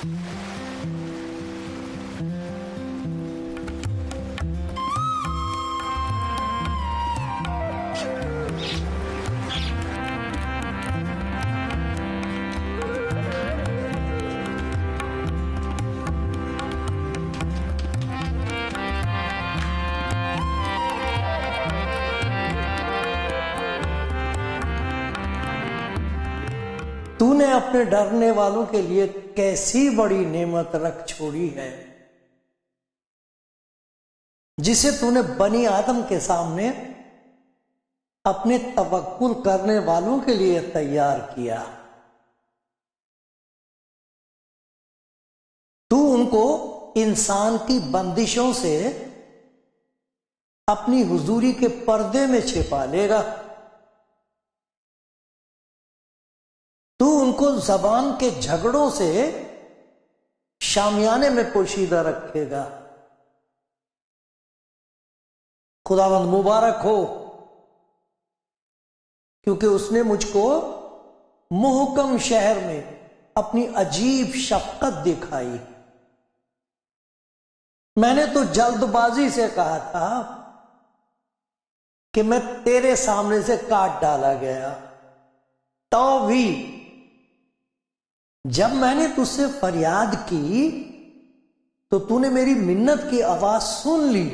تو نے اپنے ڈرنے والوں کے لیے کیسی بڑی نعمت رکھ چھوڑی ہے، جسے تو نے بنی آدم کے سامنے اپنے توکل کرنے والوں کے لیے تیار کیا۔ تو ان کو انسان کی بندشوں سے اپنی حضوری کے پردے میں چھپا لے گا۔ تو ان کو زبان کے جھگڑوں سے شامیانے میں پوشیدہ رکھے گا۔ خداوند مبارک ہو، کیونکہ اس نے مجھ کو محکم شہر میں اپنی عجیب شفقت دکھائی۔ میں نے تو جلد بازی سے کہا تھا کہ میں تیرے سامنے سے کاٹ ڈالا گیا، تو بھی جب میں نے تجھ سے فریاد کی تو تو نے میری منت کی آواز سن لی۔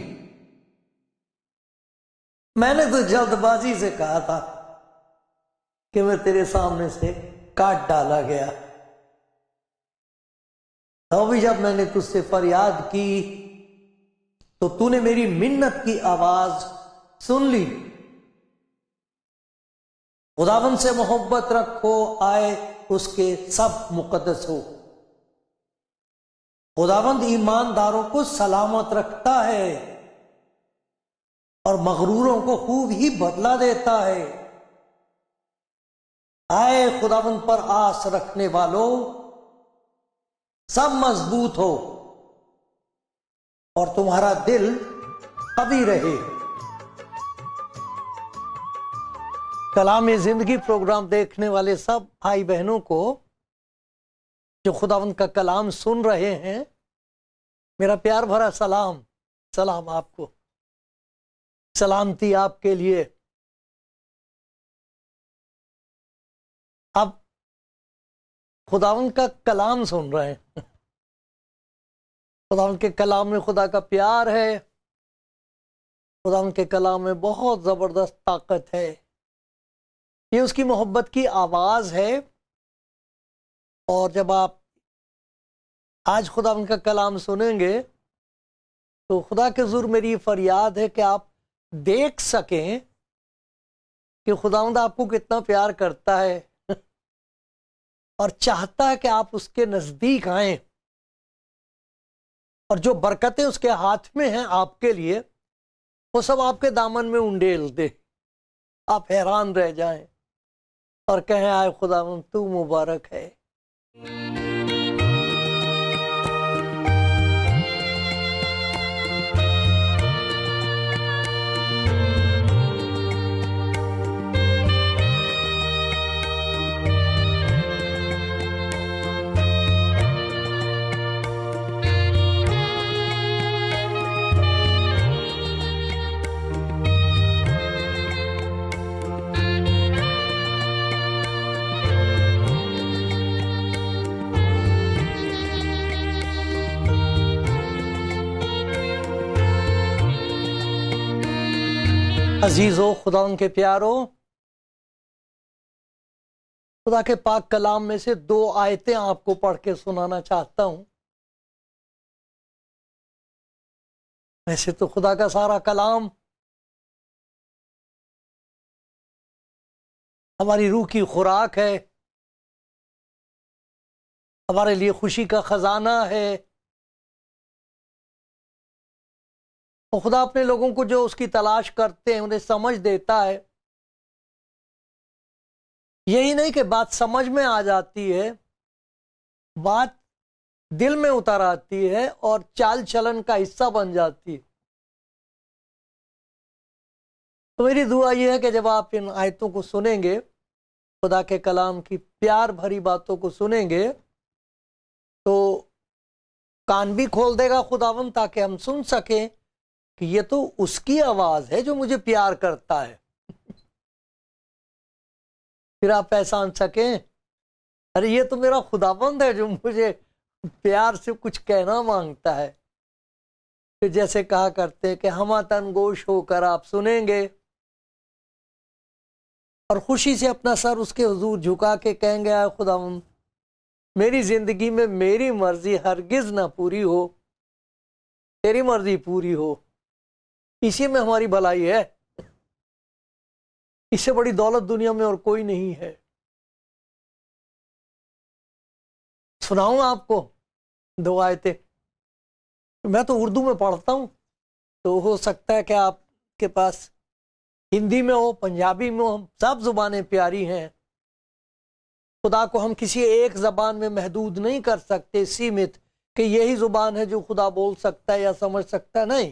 میں نے تو جلد بازی سے کہا تھا کہ میں تیرے سامنے سے کاٹ ڈالا گیا، تو بھی جب میں نے تجھ سے فریاد کی تو تو نے میری منت کی آواز سن لی۔ خداوند سے محبت رکھو، آئے اس کے سب مقدس ہو۔ خداوند ایمانداروں کو سلامت رکھتا ہے اور مغروروں کو خوب ہی بدلہ دیتا ہے۔ آئے خداوند پر آس رکھنے والوں، سب مضبوط ہو اور تمہارا دل قوی رہے۔ کلام زندگی پروگرام دیکھنے والے سب بھائی بہنوں کو جو خداوند کا کلام سن رہے ہیں، میرا پیار بھرا سلام آپ کو، سلامتی آپ کے لیے۔ اب خداوند کا کلام سن رہے ہیں، خداوند کے کلام میں خدا کا پیار ہے، خداوند کے کلام میں بہت زبردست طاقت ہے، یہ اس کی محبت کی آواز ہے۔ اور جب آپ آج خداوند کا کلام سنیں گے تو خدا کے حضور میری فریاد ہے کہ آپ دیکھ سکیں کہ خداوند آپ کو کتنا پیار کرتا ہے اور چاہتا ہے کہ آپ اس کے نزدیک آئیں، اور جو برکتیں اس کے ہاتھ میں ہیں آپ کے لیے، وہ سب آپ کے دامن میں انڈیل دے۔ آپ حیران رہ جائیں اور کہیں آئے خداوند تو مبارک ہے۔ عزیزو، خدا ان کے پیارو، خدا کے پاک کلام میں سے 2 آیتیں آپ کو پڑھ کے سنانا چاہتا ہوں۔ ویسے تو خدا کا سارا کلام ہماری روح کی خوراک ہے، ہمارے لیے خوشی کا خزانہ ہے، اور خدا اپنے لوگوں کو جو اس کی تلاش کرتے ہیں انہیں سمجھ دیتا ہے۔ یہی نہیں کہ بات سمجھ میں آ جاتی ہے، بات دل میں اتر آتی ہے اور چال چلن کا حصہ بن جاتی ہے۔ تو میری دعا یہ ہے کہ جب آپ ان آیتوں کو سنیں گے، خدا کے کلام کی پیار بھری باتوں کو سنیں گے، تو کان بھی کھول دے گا خداوند تاکہ ہم سن سکیں کہ یہ تو اس کی آواز ہے جو مجھے پیار کرتا ہے. پھر آپ پہچان سکیں ارے یہ تو میرا خداوند ہے جو مجھے پیار سے کچھ کہنا مانگتا ہے. پھر جیسے کہا کرتے کہ ہمہ تن گوش ہو کر آپ سنیں گے اور خوشی سے اپنا سر اس کے حضور جھکا کے کہیں گے اے خداوند میری زندگی میں میری مرضی ہرگز نہ پوری ہو، تیری مرضی پوری ہو. اسی میں ہماری بھلائی ہے. اس سے بڑی دولت دنیا میں اور کوئی نہیں ہے. سناؤں آپ کو 2 آیتیں. میں تو اردو میں پڑھتا ہوں، تو ہو سکتا ہے کہ آپ کے پاس ہندی میں ہو، پنجابی میں ہو، سب زبانیں پیاری ہیں. خدا کو ہم کسی ایک زبان میں محدود نہیں کر سکتے، سیمت کہ یہی زبان ہے جو خدا بول سکتا ہے یا سمجھ سکتا ہے. نہیں،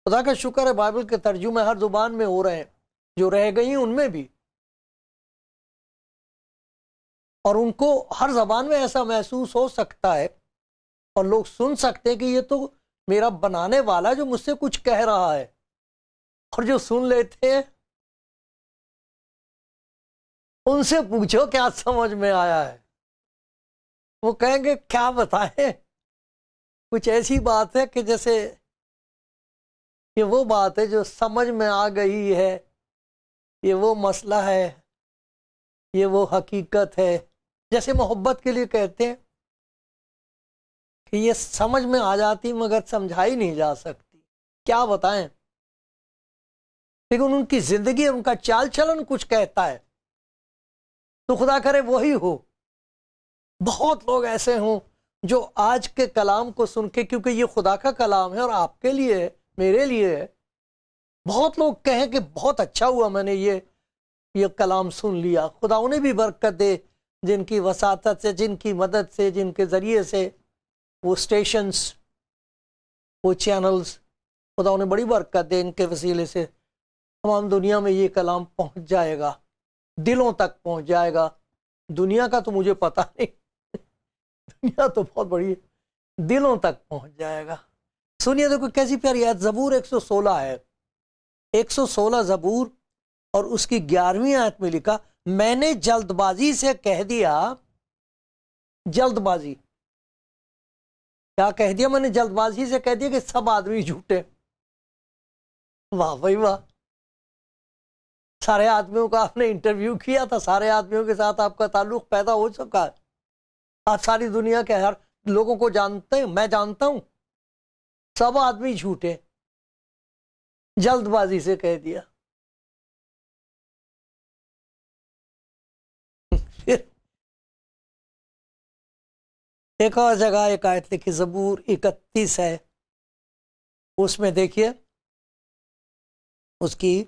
خدا کا شکر ہے بائبل کے ترجمے ہر زبان میں ہو رہے ہیں، جو رہ گئی ان میں بھی، اور ان کو ہر زبان میں ایسا محسوس ہو سکتا ہے اور لوگ سن سکتے ہیں کہ یہ تو میرا بنانے والا جو مجھ سے کچھ کہہ رہا ہے. اور جو سن لیتے ہیں ان سے پوچھو کیا سمجھ میں آیا ہے، وہ کہیں گے کیا بتائیں، کچھ ایسی بات ہے کہ جیسے یہ وہ بات ہے جو سمجھ میں آ گئی ہے، یہ وہ مسئلہ ہے، یہ وہ حقیقت ہے. جیسے محبت کے لیے کہتے ہیں کہ یہ سمجھ میں آ جاتی مگر سمجھائی نہیں جا سکتی. کیا بتائیں، لیکن ان کی زندگی ان کا چال چلن کچھ کہتا ہے. تو خدا کرے وہی ہو. بہت لوگ ایسے ہوں جو آج کے کلام کو سن کے، کیونکہ یہ خدا کا کلام ہے اور آپ کے لیے ہے، میرے لیے ہے، بہت لوگ کہیں کہ بہت اچھا ہوا میں نے یہ کلام سن لیا. خدا انہیں بھی برکت دے جن کی وساطت سے، جن کی مدد سے، جن کے ذریعے سے وہ سٹیشنز، وہ چینلز، خدا انہیں بڑی برکت دے. ان کے وسیلے سے تمام دنیا میں یہ کلام پہنچ جائے گا، دلوں تک پہنچ جائے گا. دنیا کا تو مجھے پتہ نہیں، دنیا تو بہت بڑی ہے، دلوں تک پہنچ جائے گا. سنیے دیکھو کیسی پیاری آیت، زبور 116 ہے، 116 زبور اور اس کی 11ویں آیت میں لکھا میں نے جلد بازی سے کہہ دیا. جلد بازی کیا کہہ دیا؟ میں نے جلد بازی سے کہہ دیا کہ سب آدمی جھوٹے. واہ بھائی واہ. سارے آدمیوں کا آپ نے انٹرویو کیا تھا، سارے آدمیوں کے ساتھ آپ کا تعلق پیدا ہو چکا ہے، آپ ساری دنیا کے ہر لوگوں کو جانتے ہیں، میں جانتا ہوں، سب آدمی جھوٹے. جلد بازی سے کہہ دیا. ایک اور جگہ ایک آیت لکھی، زبور 31 ہے، اس میں دیکھیے اس کی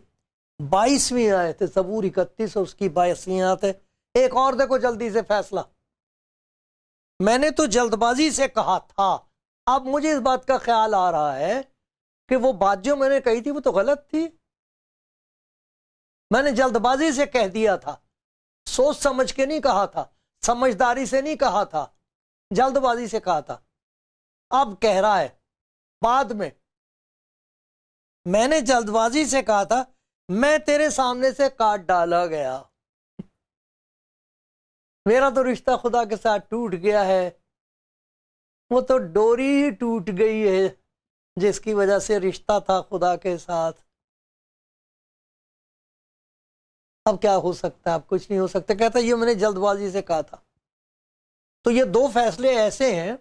22ویں آیت ہے. زبور 31 اور اس کی 22ویں آیت ہے. ایک اور دیکھو جلدی سے فیصلہ. میں نے تو جلد بازی سے کہا تھا. اب مجھے اس بات کا خیال آ رہا ہے کہ وہ بات جو میں نے کہی تھی وہ تو غلط تھی. میں نے جلد بازی سے کہہ دیا تھا، سوچ سمجھ کے نہیں کہا تھا، سمجھداری سے نہیں کہا تھا، جلد بازی سے کہا تھا. اب کہہ رہا ہے بعد میں نے جلد بازی سے کہا تھا، میں تیرے سامنے سے کاٹ ڈالا گیا. میرا تو رشتہ خدا کے ساتھ ٹوٹ گیا ہے، وہ تو ڈوری ہی ٹوٹ گئی ہے جس کی وجہ سے رشتہ تھا خدا کے ساتھ. اب کیا ہو سکتا ہے؟ اب کچھ نہیں ہو سکتا. کہتا ہے یہ میں نے جلد بازی سے کہا تھا. تو یہ 2 فیصلے ایسے ہیں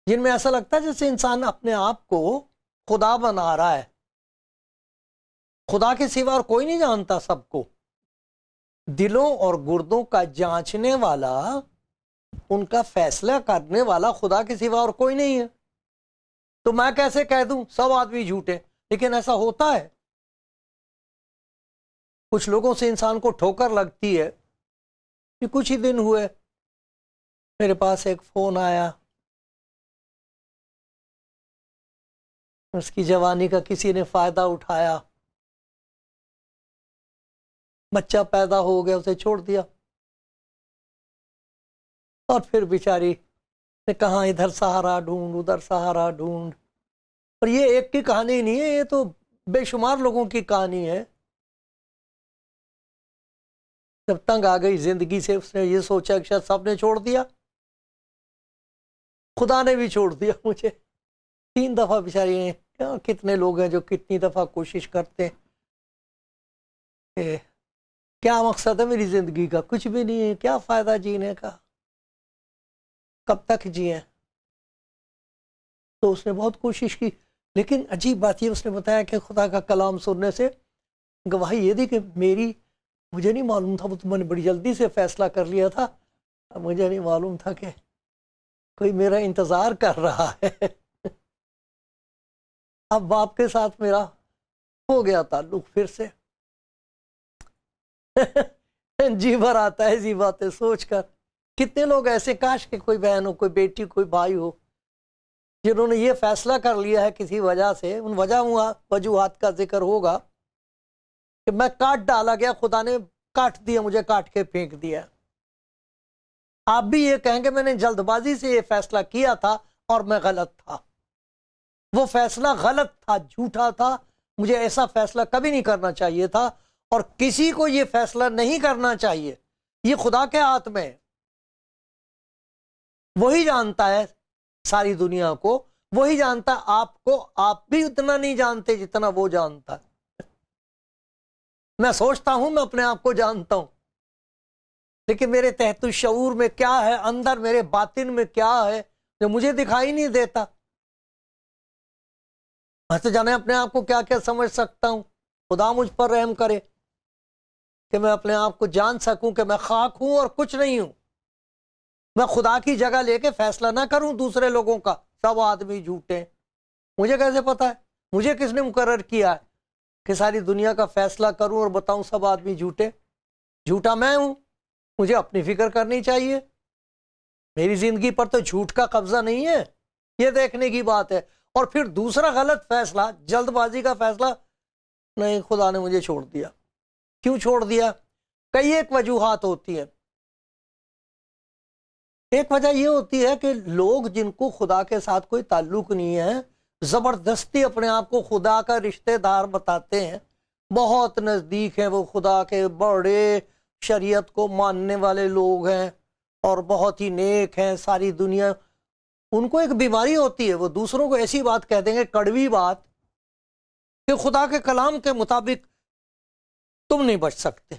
جن میں ایسا لگتا ہے جیسے انسان اپنے آپ کو خدا بنا رہا ہے. خدا کے سوا اور کوئی نہیں جانتا سب کو. دلوں اور گردوں کا جانچنے والا، ان کا فیصلہ کرنے والا خدا کے سوا اور کوئی نہیں ہے. تو میں کیسے کہہ دوں سب آدمی جھوٹے؟ لیکن ایسا ہوتا ہے. کچھ لوگوں سے انسان کو ٹھوکر لگتی ہے. کہ کچھ ہی دن ہوئے میرے پاس ایک فون آیا، اس کی جوانی کا کسی نے فائدہ اٹھایا، بچہ پیدا ہو گیا، اسے چھوڑ دیا، اور پھر بیچاری میں کہاں ادھر سہارا ڈھونڈ ادھر سہارا ڈھونڈ. اور یہ ایک کی کہانی نہیں ہے، یہ تو بے شمار لوگوں کی کہانی ہے. جب تنگ آ گئی زندگی سے، اس نے یہ سوچا کہ شاید سب نے چھوڑ دیا، خدا نے بھی چھوڑ دیا مجھے. 3 دفعہ بیچاری ہیں. کتنے لوگ ہیں جو کتنی دفعہ کوشش کرتے ہیں کہ کیا مقصد ہے میری زندگی کا؟ کچھ بھی نہیں ہے. کیا فائدہ جینے کا؟ کب تک جیے؟ تو اس نے بہت کوشش کی. لیکن عجیب بات یہ، اس نے بتایا کہ خدا کا کلام سننے سے گواہی یہ دی کہ مجھے نہیں معلوم تھا، وہ تو میں نے بڑی جلدی سے فیصلہ کر لیا تھا، مجھے نہیں معلوم تھا کہ کوئی میرا انتظار کر رہا ہے. اب باپ کے ساتھ میرا ہو گیا تعلق پھر سے. جی بھر آتا ہے ایسی باتیں سوچ کر. کتنے لوگ ایسے، کاش کہ کوئی بہن ہو، کوئی بیٹی، کوئی بھائی ہو، جنہوں نے یہ فیصلہ کر لیا ہے کسی وجہ سے. ان وجوہات کا ذکر ہوگا کہ میں کاٹ ڈالا گیا، خدا نے کاٹ دیا، مجھے کاٹ کے پھینک دیا. آپ بھی یہ کہیں گے میں نے جلد بازی سے یہ فیصلہ کیا تھا اور میں غلط تھا. وہ فیصلہ غلط تھا، جھوٹا تھا، مجھے ایسا فیصلہ کبھی نہیں کرنا چاہیے تھا، اور کسی کو یہ فیصلہ نہیں کرنا چاہیے. یہ خدا کے ہاتھ میں ہے. وہی جانتا ہے ساری دنیا کو، وہی جانتا ہے آپ کو. آپ بھی اتنا نہیں جانتے جتنا وہ جانتا ہے. میں سوچتا ہوں میں اپنے آپ کو جانتا ہوں، لیکن میرے تحت الشعور میں کیا ہے، اندر میرے باطن میں کیا ہے جو مجھے دکھائی نہیں دیتا. میں تو جانے اپنے آپ کو کیا کیا سمجھ سکتا ہوں. خدا مجھ پر رحم کرے کہ میں اپنے آپ کو جان سکوں کہ میں خاک ہوں اور کچھ نہیں ہوں. میں خدا کی جگہ لے کے فیصلہ نہ کروں دوسرے لوگوں کا. سب آدمی جھوٹے ہیں. مجھے کیسے پتا ہے؟ مجھے کس نے مقرر کیا ہے کہ ساری دنیا کا فیصلہ کروں اور بتاؤں سب آدمی جھوٹے؟ جھوٹا میں ہوں. مجھے اپنی فکر کرنی چاہیے. میری زندگی پر تو جھوٹ کا قبضہ نہیں ہے، یہ دیکھنے کی بات ہے. اور پھر دوسرا غلط فیصلہ، جلد بازی کا فیصلہ، نہیں خدا نے مجھے چھوڑ دیا. کیوں چھوڑ دیا؟ کئی ایک وجوہات ہوتی ہیں. ایک وجہ یہ ہوتی ہے کہ لوگ جن کو خدا کے ساتھ کوئی تعلق نہیں ہے، زبردستی اپنے آپ کو خدا کا رشتہ دار بتاتے ہیں. بہت نزدیک ہیں وہ خدا کے، بڑے شریعت کو ماننے والے لوگ ہیں اور بہت ہی نیک ہیں. ساری دنیا، ان کو ایک بیماری ہوتی ہے، وہ دوسروں کو ایسی بات کہہ دیں گے، کڑوی بات، کہ خدا کے کلام کے مطابق تم نہیں بچ سکتے.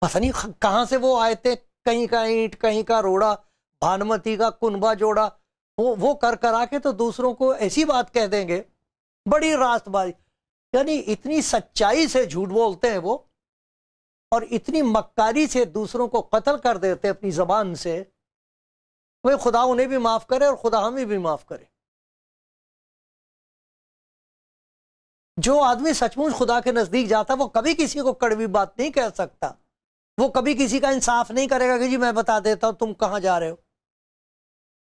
پتہ نہیں کہاں سے وہ آئے تھے، کہیں کا اینٹ کہیں کا روڑا، بھانمتی کا کنبا جوڑا، وہ کر آ کے تو دوسروں کو ایسی بات کہہ دیں گے، بڑی راست بازی. یعنی اتنی سچائی سے جھوٹ بولتے ہیں وہ، اور اتنی مکاری سے دوسروں کو قتل کر دیتے اپنی زبان سے. وہ خدا انہیں بھی معاف کرے اور خدا ہمیں بھی معاف کرے. جو آدمی سچ مچ خدا کے نزدیک جاتا وہ کبھی کسی کو کڑوی بات نہیں کہہ سکتا. وہ کبھی کسی کا انصاف نہیں کرے گا کہ جی میں بتا دیتا ہوں تم کہاں جا رہے ہو.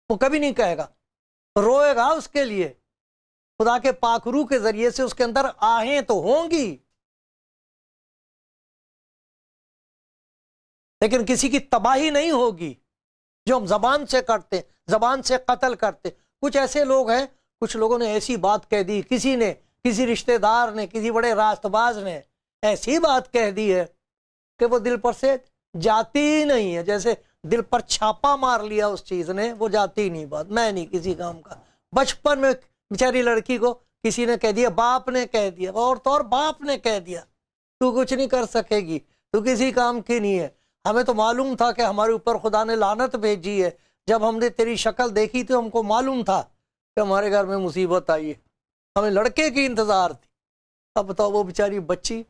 وہ کبھی نہیں کہے گا. روئے گا اس کے لیے. خدا کے پاک روح کے ذریعے سے اس کے اندر آہیں تو ہوں گی، لیکن کسی کی تباہی نہیں ہوگی جو ہم زبان سے کرتے، زبان سے قتل کرتے. کچھ ایسے لوگ ہیں، کچھ لوگوں نے ایسی بات کہہ دی، کسی رشتہ دار نے، کسی بڑے راست باز نے ایسی بات کہہ دی ہے کہ وہ دل پر سے جاتی ہی نہیں ہے. جیسے دل پر چھاپا مار لیا اس چیز نے، وہ جاتی ہی نہیں بات. میں نہیں کسی کام کا. بچپن میں بیچاری لڑکی کو کسی نے کہہ دیا، باپ نے کہہ دیا، اور تو اور باپ نے کہہ دیا تو کچھ نہیں کر سکے گی، تو کسی کام کی نہیں ہے. ہمیں تو معلوم تھا کہ ہمارے اوپر خدا نے لعنت بھیجی ہے. جب ہم نے تیری شکل دیکھی تو ہم کو معلوم تھا کہ ہمارے گھر میں مصیبت آئی ہے. ہمیں لڑکے کی انتظار تھی. اب بتاؤ وہ بیچاری بچی،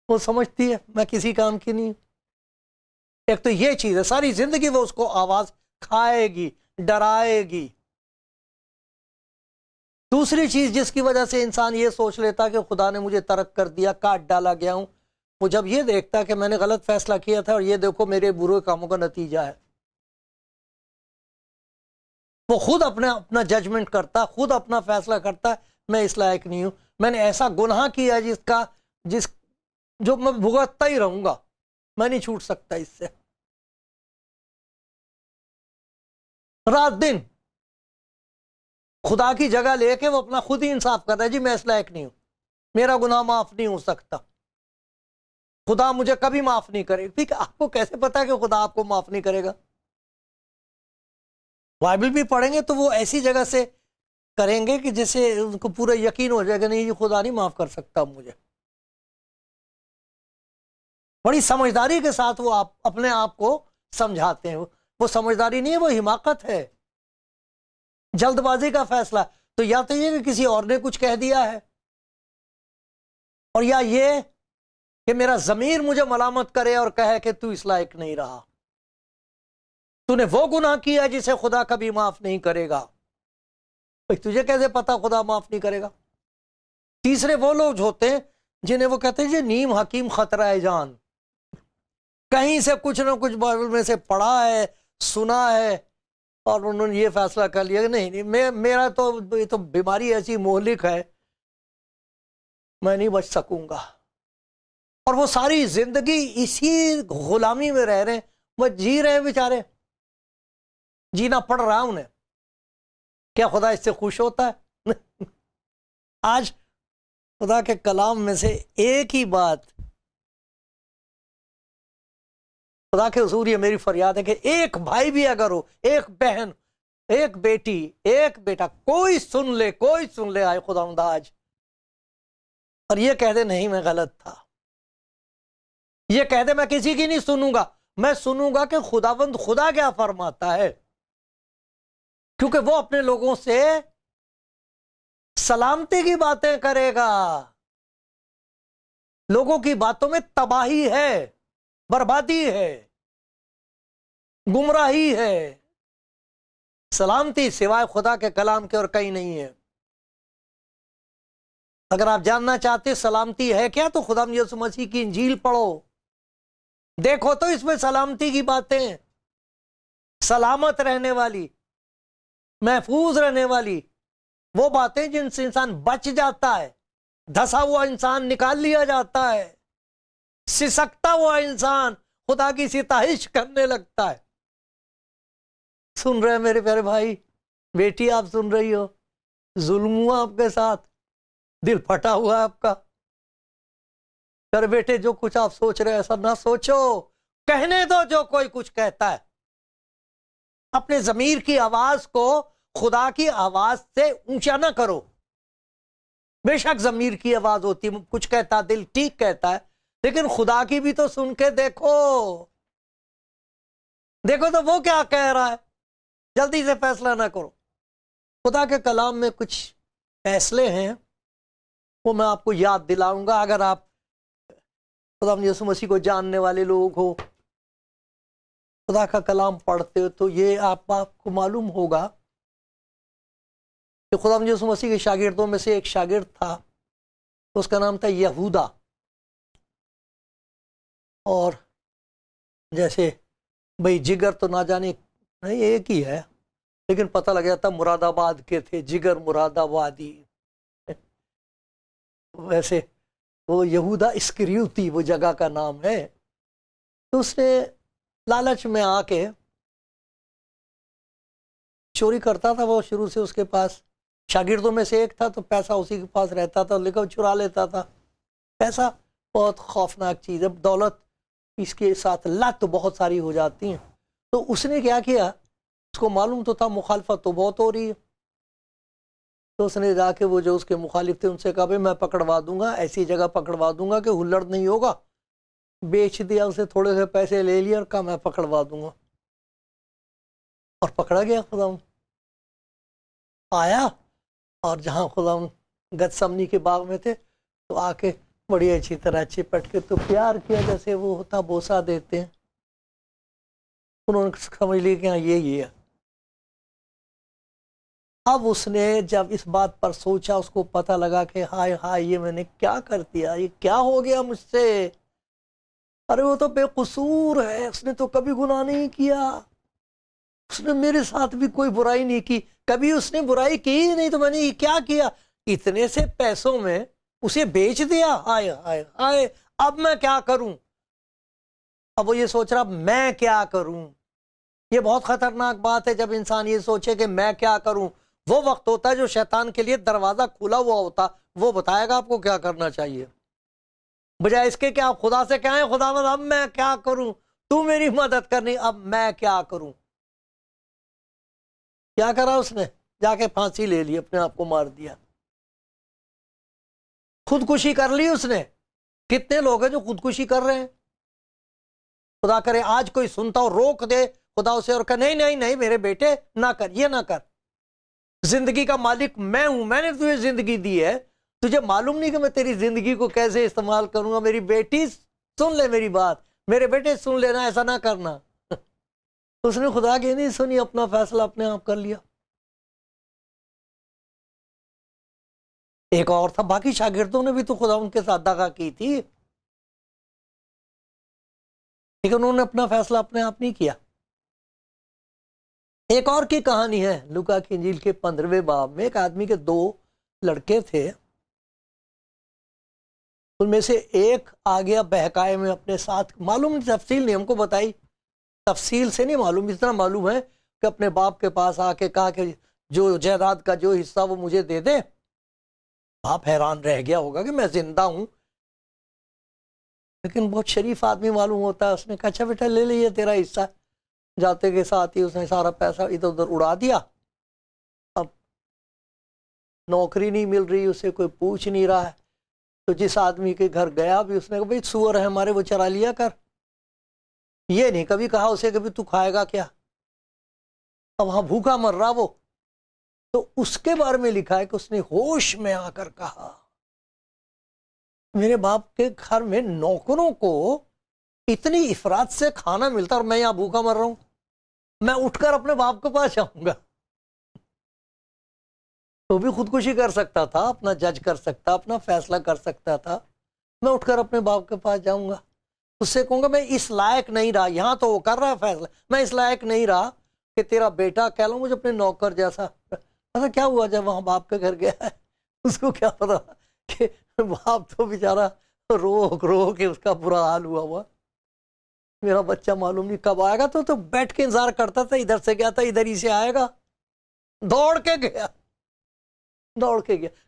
وہ سمجھتی ہے میں کسی کام کی نہیں. ایک تو یہ چیز ہے، ساری زندگی وہ اس کو آواز کھائے گی، ڈرائے گی. دوسری چیز جس کی وجہ سے انسان یہ سوچ لیتا کہ خدا نے مجھے ترک کر دیا، کاٹ ڈالا گیا ہوں، وہ جب یہ دیکھتا کہ میں نے غلط فیصلہ کیا تھا اور یہ دیکھو میرے برے کاموں کا نتیجہ ہے. وہ خود اپنا ججمنٹ کرتا، خود اپنا فیصلہ کرتا، میں اس لائق نہیں ہوں، میں نے ایسا گناہ کیا جو میں بھگتتا ہی رہوں گا، میں نہیں چھوٹ سکتا اس سے. رات دن خدا کی جگہ لے کے وہ اپنا خود ہی انصاف کر رہا ہے، جی میں اس لائق نہیں ہوں، میرا گناہ معاف نہیں ہو سکتا، خدا مجھے کبھی معاف نہیں کرے گا۔ ٹھیک ہے، آپ کو کیسے پتا کہ خدا آپ کو معاف نہیں کرے گا؟ بائبل بھی پڑھیں گے تو وہ ایسی جگہ سے کریں گے کہ جیسے ان کو پورا یقین ہو جائے گا، نہیں یہ خدا نہیں معاف کر سکتا مجھے۔ بڑی سمجھداری کے ساتھ وہ اپنے آپ کو سمجھاتے ہیں، وہ سمجھداری نہیں ہے، وہ حماقت ہے، جلد بازی کا فیصلہ۔ تو یا تو یہ کہ کسی اور نے کچھ کہہ دیا ہے، اور یا یہ کہ میرا ضمیر مجھے ملامت کرے اور کہے کہ تو اس لائق نہیں رہا، تو نے وہ گناہ کیا جسے خدا کبھی معاف نہیں کرے گا۔ تجھے کیسے پتا خدا معاف نہیں کرے گا؟ تیسرے وہ لوگ ہوتے ہیں جنہیں وہ کہتے ہیں جی نیم حکیم خطرہ ہے جان، کہیں سے کچھ نہ کچھ بائبل میں سے پڑھا ہے، سنا ہے، اور انہوں نے یہ فیصلہ کر لیا کہ نہیں میرا تو یہ تو بیماری ایسی مہلک ہے، میں نہیں بچ سکوں گا، اور وہ ساری زندگی اسی غلامی میں رہ رہے ہیں، وہ جی رہے ہیں بیچارے، جینا پڑ رہا ہے انہیں۔ کیا خدا اس سے خوش ہوتا ہے؟ آج خدا کے کلام میں سے ایک ہی بات، خدا کے حضور یہ میری فریاد ہے کہ ایک بھائی بھی اگر ہو، ایک بہن، ایک بیٹی، ایک بیٹا، کوئی سن لے آئے خداوند آج، اور یہ کہہ دے نہیں میں غلط تھا، یہ کہہ دے میں کسی کی نہیں سنوں گا، میں سنوں گا کہ خداوند خدا کیا فرماتا ہے، کیونکہ وہ اپنے لوگوں سے سلامتی کی باتیں کرے گا۔ لوگوں کی باتوں میں تباہی ہے، بربادی ہے، گمراہی ہے، سلامتی سوائے خدا کے کلام کے اور کہیں نہیں ہے۔ اگر آپ جاننا چاہتے سلامتی ہے کیا، تو خدا یسوع مسیح کی انجیل پڑھو، دیکھو تو اس میں سلامتی کی باتیں، سلامت رہنے والی، محفوظ رہنے والی وہ باتیں جن سے انسان بچ جاتا ہے، دھسا ہوا انسان نکال لیا جاتا ہے، سسکتا ہوا انسان خدا کی ستائش کرنے لگتا ہے۔ سن رہے ہیں میرے پیارے بھائی، بیٹی آپ سن رہی ہو، ظلم ہوا آپ کے ساتھ، دل پھٹا ہوا ہے آپ کا، پر بیٹے جو کچھ آپ سوچ رہے ہیں ایسا نہ سوچو، کہنے دو جو کوئی کچھ کہتا ہے، اپنے ضمیر کی آواز کو خدا کی آواز سے اونچا نہ کرو۔ بے شک ضمیر کی آواز ہوتی، کچھ کہتا، دل ٹھیک کہتا ہے، لیکن خدا کی بھی تو سن کے دیکھو تو وہ کیا کہہ رہا ہے، جلدی سے فیصلہ نہ کرو۔ خدا کے کلام میں کچھ فیصلے ہیں، وہ میں آپ کو یاد دلاؤں گا۔ اگر آپ خدا یسوع مسیح کو جاننے والے لوگ ہو، خدا کا کلام پڑھتے ہو، تو یہ آپ کو معلوم ہوگا کہ خدا یسوع مسیح کے شاگردوں میں سے ایک شاگرد تھا، اس کا نام تھا یہودا، اور جیسے بھئی جگر تو نہ جانے نہیں ایک ہی ہے، لیکن پتہ لگ جاتا مراد آباد کے تھے، جگر مراد آبادی، ویسے وہ یہودا اسکریوتی وہ جگہ کا نام ہے۔ تو اس نے لالچ میں آ کے چوری کرتا تھا، وہ شروع سے اس کے پاس شاگردوں میں سے ایک تھا، تو پیسہ اسی کے پاس رہتا تھا، لیکن چرا لیتا تھا۔ پیسہ بہت خوفناک چیز ہے، دولت اس کے ساتھ لت بہت ساری ہو جاتی ہیں۔ تو اس نے کیا کیا، اس کو معلوم تو تھا مخالفت تو بہت ہو رہی ہے، تو اس نے جا کے وہ جو اس کے مخالف تھے ان سے کہا بھائی میں پکڑوا دوں گا، ایسی جگہ پکڑوا دوں گا کہ ہلڑ نہیں ہوگا، بیچ دیا اسے، تھوڑے سے پیسے لے لیے اور کہا میں پکڑوا دوں گا، اور پکڑا گیا۔ خدا آیا اور جہاں خدا گتسمنی کے باغ میں تھے تو آ کے بڑی اچھی طرح چپٹ کے تو پیار کیا، جیسے وہ ہوتا بوسہ دیتے ہیں۔ انہوں نے سمجھ لیا کہ ہاں یہی ہے۔ اب اس نے جب اس بات پر سوچا، اس کو پتہ لگا کہ ہائے ہائے یہ میں نے کیا کر دیا، یہ کیا ہو گیا مجھ سے، ارے وہ تو بے قصور ہے، اس نے تو کبھی گناہ نہیں کیا، اس نے میرے ساتھ بھی کوئی برائی نہیں کی، کبھی اس نے برائی کی ہی نہیں، تو میں نے کیا کیا، اتنے سے پیسوں میں اسے بیچ دیا، ہائے ہائے ہائے، اب میں کیا کروں۔ اب وہ یہ سوچ رہا میں کیا کروں، یہ بہت خطرناک بات ہے جب انسان یہ سوچے کہ میں کیا کروں. وہ وقت ہوتا ہے جو شیطان کے لیے دروازہ کھلا ہوا ہوتا، وہ بتائے گا آپ کو کیا کرنا چاہیے، بجائے اس کے کہ آپ خدا سے کہیں خدا مند اب میں کیا کروں، تو میری مدد کرنی، اب میں کیا کروں. کیا کرا اس نے؟ جا کے پھانسی لے لی، اپنے آپ کو مار دیا، خودکشی کر لی اس نے. کتنے لوگ ہیں جو خودکشی کر رہے ہیں؟ خدا کرے آج کوئی سنتا ہو روک دے خدا اسے اور کہ نہیں نہیں نہیں میرے بیٹے نہ کر، یہ نہ کر. زندگی کا مالک میں ہوں، میں نے تجھے زندگی دی ہے، تجھے معلوم نہیں کہ میں تیری زندگی کو کیسے استعمال کروں گا. میری بیٹی سن لے میری بات، میرے بیٹے سن لینا، ایسا نہ کرنا. اس نے خدا کی نہیں سنی، اپنا فیصلہ اپنے آپ کر لیا. ایک اور تھا، باقی شاگردوں نے بھی تو خدا ان کے ساتھ دغا کی تھی، لیکن انہوں نے اپنا فیصلہ اپنے آپ نہیں کیا. ایک اور کی کہانی ہے لوکا کی انجیل کے 15ویں باب میں. ایک آدمی کے 2 لڑکے تھے، ان میں سے ایک آ گیا بہکائے میں اپنے ساتھ، معلوم تفصیل نہیں ہم کو بتائی، تفصیل سے نہیں معلوم، اتنا معلوم ہے کہ اپنے باپ کے پاس آ کے کہا کہ جو جائیداد کا جو حصہ وہ مجھے دے دے. باپ حیران رہ گیا ہوگا کہ میں زندہ ہوں، لیکن بہت شریف آدمی معلوم ہوتا ہے. اس نے کہا اچھا بیٹا لے لیے تیرا حصہ. جاتے کے ساتھ ہی اس نے سارا پیسہ ادھر ادھر اڑا دیا. اب نوکری نہیں مل رہی اسے، کوئی پوچھ نہیں رہا ہے، تو جس آدمی کے گھر گیا بھی اس نے کہا بھائی سور ہے ہمارے، وہ چرا لیا کر. یہ نہیں کبھی کہا اسے کہ تو کھائے گا کیا، اب وہاں بھوکا مر رہا وہ. تو اس کے بارے میں لکھا ہے کہ اس نے ہوش میں آ کر کہا میرے باپ کے گھر میں نوکروں کو اتنی افراد سے کھانا ملتا اور میں یہاں بھوکا مر رہا ہوں، میں اٹھ کر اپنے باپ کے پاس جاؤں گا. تو بھی خودکشی کر سکتا تھا، اپنا جج کر سکتا، اپنا فیصلہ کر سکتا تھا. میں اٹھ کر اپنے باپ کے پاس جاؤں گا، اس سے کہوں گا میں اس لائق نہیں رہا، یہاں تو وہ کر رہا ہے فیصلہ، میں اس لائق نہیں رہا کہ تیرا بیٹا کہہ لوں مجھے اپنے نوکر جیسا. ایسا کیا ہوا جب وہاں باپ کے گھر گیا ہے، اس کو کیا پتا کہ باپ تو بیچارہ رو کے اس کا برا حال ہوا میرا بچہ معلوم نہیں کب آئے گا. تو بیٹھ کے انتظار کرتا تھا، ادھر سے گیا تھا ادھر ہی سے آئے گا، دوڑ کے گیا.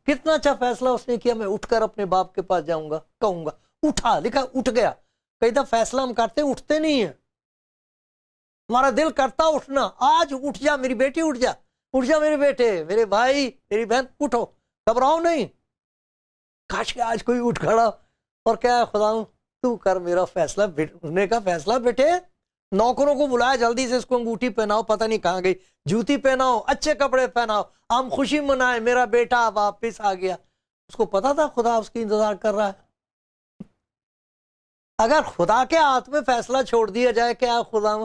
کتنا اچھا فیصلہ اس نے کیا، میں اٹھ کر اپنے باپ کے پاس جاؤں گا، کہوں گا. اٹھا، لکھا اٹھ گیا. کئی دفعہ فیصلہ ہم کرتے اٹھتے نہیں ہیں، ہمارا دل کرتا اٹھنا، آج اٹھ جا میری بیٹی، اٹھ جا میرے بیٹے، میرے بھائی، میری بہن، اٹھو، گھبراؤ نہیں. کاش کہ آج کوئی اٹھ کھڑا اور کیا خدا تو کر میرا فیصلہ. اٹھنے کا فیصلہ بیٹے، نوکروں کو بلایا جلدی سے، اس کو انگوٹھی پہناؤ، پتہ نہیں کہاں گئی، جوتی پہناؤ، اچھے کپڑے پہناؤ، ہم خوشی منائیں، میرا بیٹا واپس آ گیا. اس کو پتا تھا خدا اس کی انتظار کر رہا ہے. اگر خدا کے ہاتھ میں فیصلہ چھوڑ دیا جائے کہ خدا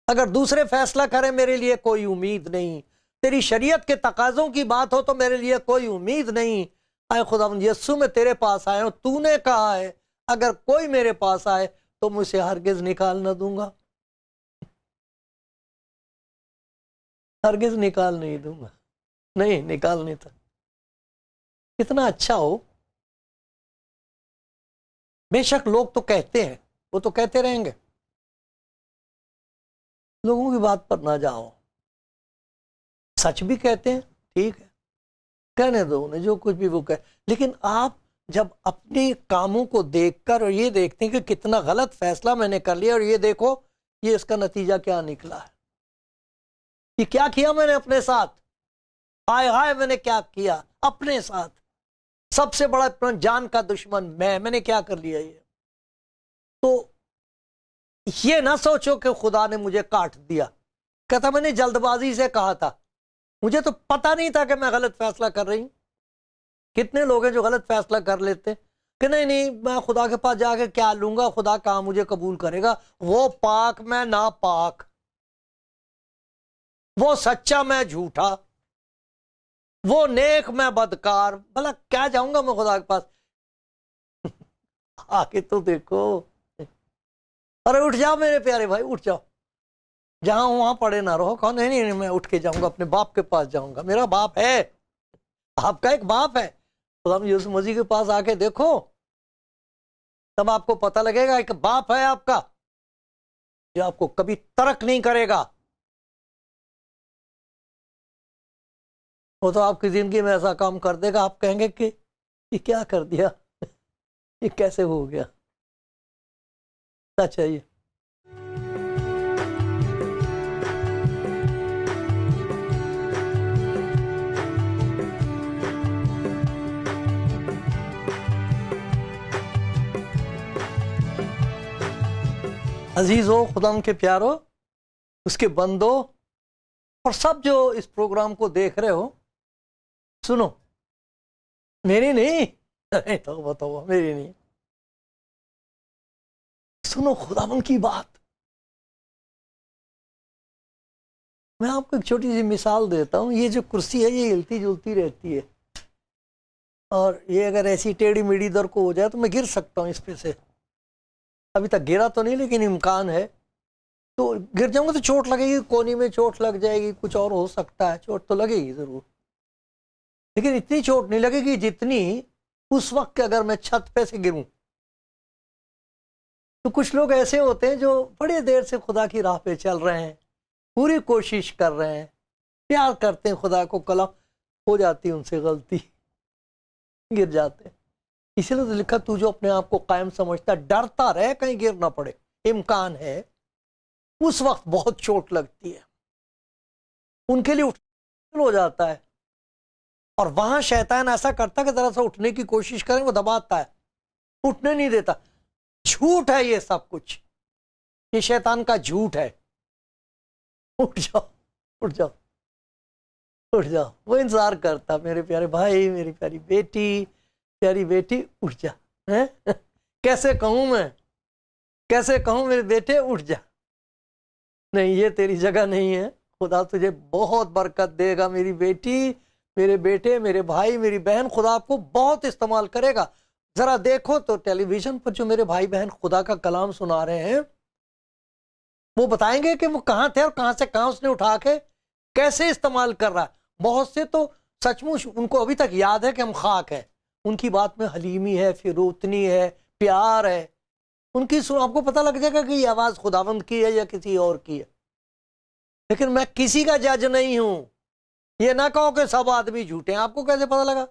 اگر دوسرے فیصلہ کریں میرے لیے کوئی امید نہیں، تیری شریعت کے تقاضوں کی بات ہو تو میرے لیے کوئی امید نہیں. اے خدا یسوع میں تیرے پاس آیا ہوں، تو نے کہا ہے اگر کوئی میرے پاس آئے تو مجھ سے ہرگز نکال نہ دوں گا، ہرگز نکال نہیں دوں گا. نہیں نکالنے تھا. کتنا اچھا ہو. بے شک لوگ تو کہتے ہیں، وہ تو کہتے رہیں گے، لوگوں کی بات پر نہ جاؤ. سچ بھی کہتے ہیں، ٹھیک ہے، کہنے دو انہیں جو کچھ بھی وہ کہے، لیکن آپ جب اپنے کاموں کو دیکھ کر اور یہ دیکھتے ہیں کہ کتنا غلط فیصلہ میں نے کر لیا، اور یہ دیکھو یہ اس کا نتیجہ کیا نکلا ہے، یہ کیا کیا میں نے اپنے ساتھ، ہائے ہائے میں نے کیا کیا اپنے ساتھ، سب سے بڑا اپنا جان کا دشمن میں نے کیا کر لیا. یہ تو یہ نہ سوچو کہ خدا نے مجھے کاٹ دیا، کہتا میں نے جلد بازی سے کہا تھا، مجھے تو پتہ نہیں تھا کہ میں غلط فیصلہ کر رہی ہوں. کتنے لوگ ہیں جو غلط فیصلہ کر لیتے کہ نہیں نہیں میں خدا کے پاس جا کے کیا لوں گا، خدا کہاں مجھے قبول کرے گا، وہ پاک میں ناپاک، وہ سچا میں جھوٹا، وہ نیک میں بدکار، بھلا کیا جاؤں گا میں خدا کے پاس. آگے تو دیکھو، ارے اٹھ جاؤ میرے پیارے بھائی، اٹھ جاؤ، جہاں وہاں پڑے نہ رہو. کہو نہیں نہیں میں اٹھ کے جاؤں گا، اپنے باپ کے پاس جاؤں گا، میرا باپ ہے، آپ کا ایک باپ ہے. خدا یسوع مسیح کے پاس آ کے دیکھو، تب آپ کو پتہ لگے گا ایک باپ ہے آپ کا. جو آپ کو کبھی ترک نہیں کرے گا. وہ تو آپ کی زندگی میں ایسا کام کر دے گا آپ کہیں گے کہ یہ کیا کر دیا, یہ کیسے ہو گیا. سچ ہے یہ. عزیزو, خدا کے پیارو, اس کے بندو اور سب جو اس پروگرام کو دیکھ رہے ہو, سنو, میری نہیں تو بتاؤ, میری نہیں, سنو خداوند کی بات. میں آپ کو ایک چھوٹی سی مثال دیتا ہوں. یہ جو کرسی ہے یہ ہلتی جلتی رہتی ہے, اور یہ اگر ایسی ٹیڑھی میڑھی در کو ہو جائے تو میں گر سکتا ہوں اس پہ سے. ابھی تک گرا تو نہیں لیکن امکان ہے. تو گر جاؤں گا تو چوٹ لگے گی, کونی میں چوٹ لگ جائے گی, کچھ اور ہو سکتا ہے, چوٹ تو لگے گی ضرور, لیکن اتنی چوٹ نہیں لگے گی جتنی اس وقت کہ اگر میں چھت پہ سے گروں. تو کچھ لوگ ایسے ہوتے ہیں جو بڑے دیر سے خدا کی راہ پہ چل رہے ہیں, پوری کوشش کر رہے ہیں, پیار کرتے ہیں خدا کو, کلام ہو جاتی ہے ان سے غلطی, گر جاتے ہیں. اسی لیے تو لکھا, تو جو اپنے آپ کو قائم سمجھتا ڈرتا رہے کہیں گر نہ پڑے. امکان ہے اس وقت بہت چوٹ لگتی ہے, ان کے لیے اٹھنا ہو جاتا ہے, اور وہاں شیطان ایسا کرتا ہے کہ ذرا سا اٹھنے کی کوشش کریں وہ دباتا ہے, اٹھنے نہیں دیتا. جھوٹ ہے یہ سب کچھ, یہ شیطان کا جھوٹ ہے. اٹھ جاؤ, اٹھ جاؤ, اٹھ جاؤ. وہ انتظار کرتا, میرے پیارے بھائی, میری پیاری بیٹی, پیاری بیٹی, اٹھ جا. کیسے کہوں میں, کیسے کہوں میرے بیٹے اٹھ جا. نہیں, یہ تیری جگہ نہیں ہے. خدا تجھے بہت برکت دے گا میری بیٹی, میرے بیٹے, میرے بھائی, میری بہن. خدا آپ کو بہت استعمال کرے گا. ذرا دیکھو تو ٹیلی ویژن پر جو میرے بھائی بہن خدا کا کلام سنا رہے ہیں, وہ بتائیں گے کہ وہ کہاں تھے اور کہاں سے کہاں اس نے اٹھا کے کیسے استعمال کر رہا ہے. بہت سے تو سچ مچ ان کو ابھی تک یاد ہے کہ ہم خاک ہیں. ان کی بات میں حلیمی ہے, فروتنی ہے, پیار ہے. ان کی آپ کو پتہ لگ جائے گا کہ یہ آواز خداوند کی ہے یا کسی اور کی ہے. لیکن میں کسی کا جج نہیں ہوں. یہ نہ کہو کہ سب آدمی جھوٹے ہیں. آپ کو کیسے پتہ لگا؟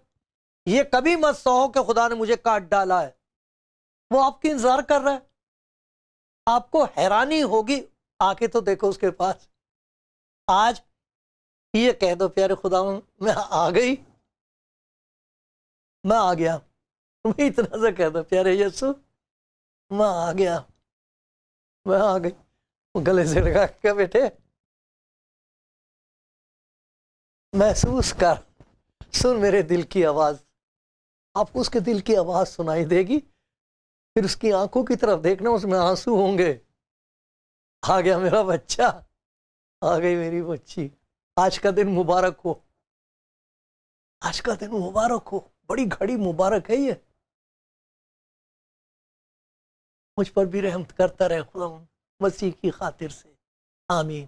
یہ کبھی مت سہو کہ خدا نے مجھے کاٹ ڈالا ہے. وہ آپ کی انتظار کر رہا ہے. آپ کو حیرانی ہوگی, آ کے تو دیکھو اس کے پاس. آج یہ کہہ دو, پیارے خدا میں آ گئی, میں آ گیا. تمہیں اتنا سا کہہ دو, پیارے یسوع میں آ گیا, میں آ گئی. وہ گلے سے لگا کے بیٹے محسوس کر, سن میرے دل کی آواز. آپ کو اس کے دل کی آواز سنائی دے گی, پھر اس کی آنکھوں کی طرف دیکھنا, اس میں آنسو ہوں گے. آ گیا میرا بچہ, آ گئی میری بچی. آج کا دن مبارک ہو, آج کا دن مبارک ہو. بڑی گھڑی مبارک ہے یہ. مجھ پر بھی رحمت کرتا رہے خدا مسیح کی خاطر سے. آمین.